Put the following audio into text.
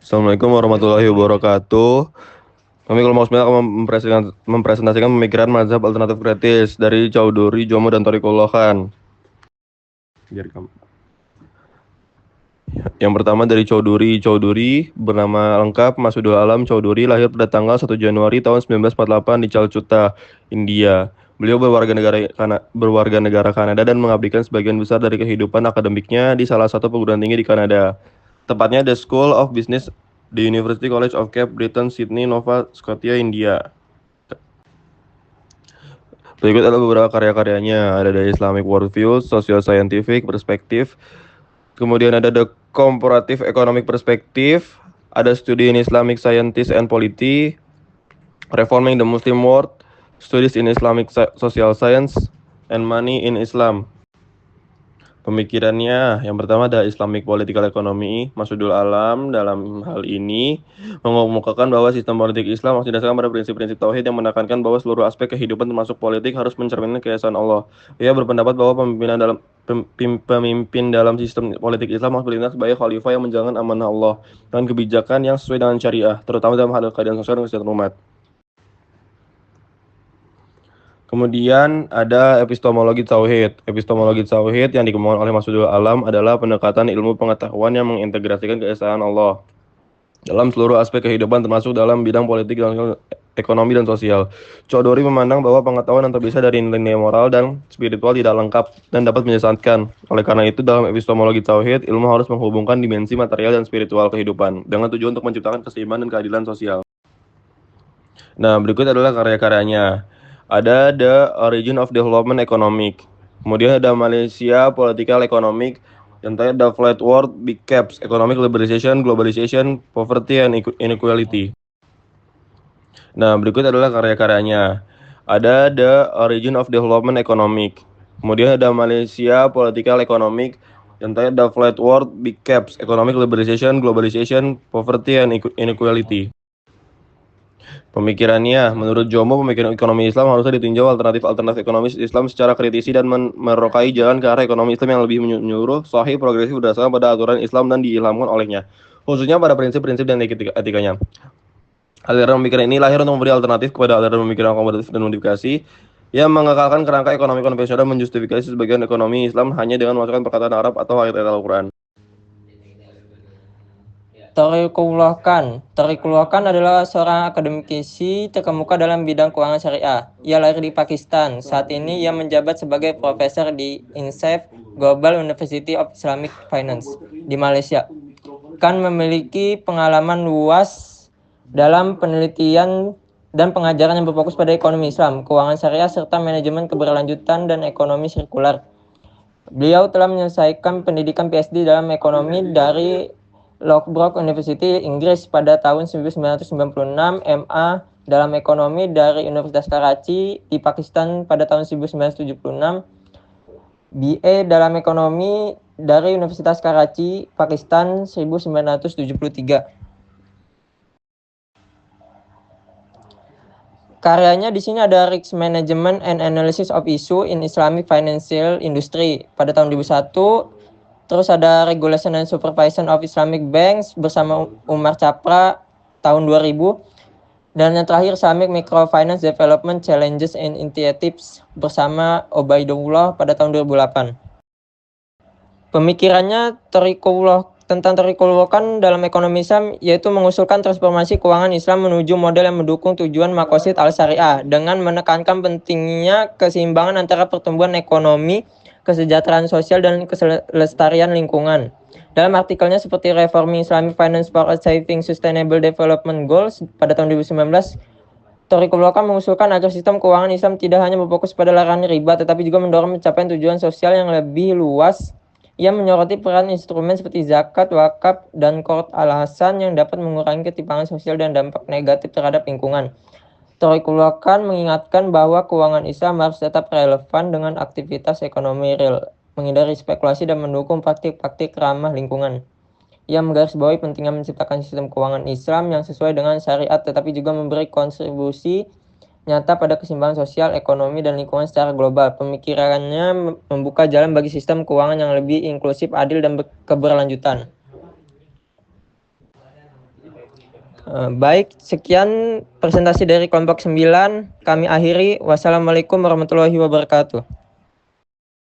Assalamualaikum warahmatullahi wabarakatuh. Kami kelompok 9 akan mempresentasikan pemikiran mazhab alternatif kritis dari Chaudhuri, Jomo, dan Thariqullah Khan. Yang pertama dari Chaudhuri. Chaudhuri bernama lengkap Masudul Alam Chaudhuri, lahir pada tanggal 1 Januari tahun 1948 di Calcutta, India. Beliau berwarga negara Kanada dan mengabdikan sebagian besar dari kehidupan akademiknya di salah satu perguruan tinggi di Kanada. Tepatnya The School of Business di University College of Cape Breton, Sydney, Nova Scotia, India. Berikut adalah beberapa karya-karyanya. Ada dari Islamic Worldview, Social Scientific Perspective, kemudian ada The Comparative Economic Perspective, ada Study in Islamic Sciences and Polity, Reforming the Muslim World, Studies in Islamic Social Science, and Money in Islam. Pemikirannya yang pertama ada Islamic Political Economy. Masudul Alam dalam hal ini mengemukakan bahwa sistem politik Islam harus didasarkan pada prinsip-prinsip tauhid yang menekankan bahwa seluruh aspek kehidupan termasuk politik harus mencerminkan keesaan Allah. Ia berpendapat bahwa pemimpin dalam sistem politik Islam harus bertindak sebagai khalifah yang menjalankan amanah Allah dengan kebijakan yang sesuai dengan syariah, terutama dalam hal keadaan sosial dan kesejahteraan umat. Kemudian ada epistemologi tauhid. Epistemologi tauhid yang dikembangkan oleh Masudul Alam adalah pendekatan ilmu pengetahuan yang mengintegrasikan keesaan Allah dalam seluruh aspek kehidupan termasuk dalam bidang politik dan ekonomi dan sosial. Chaudhuri memandang bahwa pengetahuan yang terpisah dari nilai moral dan spiritual tidak lengkap dan dapat menyesatkan. Oleh karena itu, dalam epistemologi tauhid, ilmu harus menghubungkan dimensi material dan spiritual kehidupan dengan tujuan untuk menciptakan keseimbangan dan keadilan sosial. Nah, berikut adalah karya-karyanya. Ada The Origin of Development Economic. Kemudian ada Malaysia Political Economic. Yang terakhir The Flat World, Big Caps, Economic Liberalization, Globalization, Poverty, and Inequality. Nah, berikut adalah karya-karyanya. Ada The Origin of Development Economic. Kemudian ada Malaysia Political Economic. Yang terakhir The Flat World, Big Caps, Economic Liberalization, Globalization, Poverty, and Inequality. Pemikirannya, menurut Jomo, pemikiran ekonomi Islam harusnya ditinjau alternatif ekonomi Islam secara kritisi dan merokai jalan ke arah ekonomi Islam yang lebih menyeluruh, sahih, progresif berdasarkan pada aturan Islam dan diilhamkan olehnya, khususnya pada prinsip-prinsip dan etikanya. Aliran pemikiran ini lahir untuk memberi alternatif kepada aliran pemikiran akomodatif dan modifikasi yang mengekalkan kerangka ekonomi konvensional dan menjustifikasi sebagian ekonomi Islam hanya dengan memasukkan perkataan Arab atau ayat-ayat Al-Quran. Thariqullah Khan. Thariqullah Khan adalah seorang akademisi terkemuka dalam bidang keuangan syariah. Ia lahir di Pakistan. Saat ini ia menjabat sebagai profesor di INSAF Global University of Islamic Finance di Malaysia. Khan memiliki pengalaman luas dalam penelitian dan pengajaran yang berfokus pada ekonomi Islam, keuangan syariah, serta manajemen keberlanjutan dan ekonomi sirkular. Beliau telah menyelesaikan pendidikan PhD dalam ekonomi dari Loughborough University, Inggris pada tahun 1996, MA dalam ekonomi dari Universitas Karachi di Pakistan pada tahun 1976, BA dalam ekonomi dari Universitas Karachi, Pakistan 1973. Karyanya di sini ada Risk Management and Analysis of Issue in Islamic Financial Industry pada tahun 2001. Terus ada Regulation and Supervision of Islamic Banks bersama Umar Chapra tahun 2000. Dan yang terakhir Islamic Microfinance Development Challenges and Initiatives bersama Obaidullah pada tahun 2008. Pemikirannya tentang Thariqullah Khan dalam ekonomi Islam yaitu mengusulkan transformasi keuangan Islam menuju model yang mendukung tujuan Maqasid al-Syariah dengan menekankan pentingnya keseimbangan antara pertumbuhan ekonomi, kesejahteraan sosial, dan kelestarian lingkungan. Dalam artikelnya seperti Reforming Islamic Finance for Achieving Sustainable Development Goals pada tahun 2019, Thariqullah Khan mengusulkan agar sistem keuangan Islam tidak hanya berfokus pada larangan riba, tetapi juga mendorong pencapaian tujuan sosial yang lebih luas. Ia menyoroti peran instrumen seperti zakat, wakaf, dan Qard al-Hasan yang dapat mengurangi ketimpangan sosial dan dampak negatif terhadap lingkungan. Thariqullah Khan mengingatkan bahwa keuangan Islam harus tetap relevan dengan aktivitas ekonomi real, menghindari spekulasi dan mendukung praktik-praktik ramah lingkungan. Ia menggarisbawahi pentingnya menciptakan sistem keuangan Islam yang sesuai dengan syariat tetapi juga memberi kontribusi nyata pada keseimbangan sosial, ekonomi, dan lingkungan secara global. Pemikirannya membuka jalan bagi sistem keuangan yang lebih inklusif, adil, dan keberlanjutan. Baik, sekian presentasi dari kelompok 9. Kami akhiri. Wassalamualaikum warahmatullahi wabarakatuh.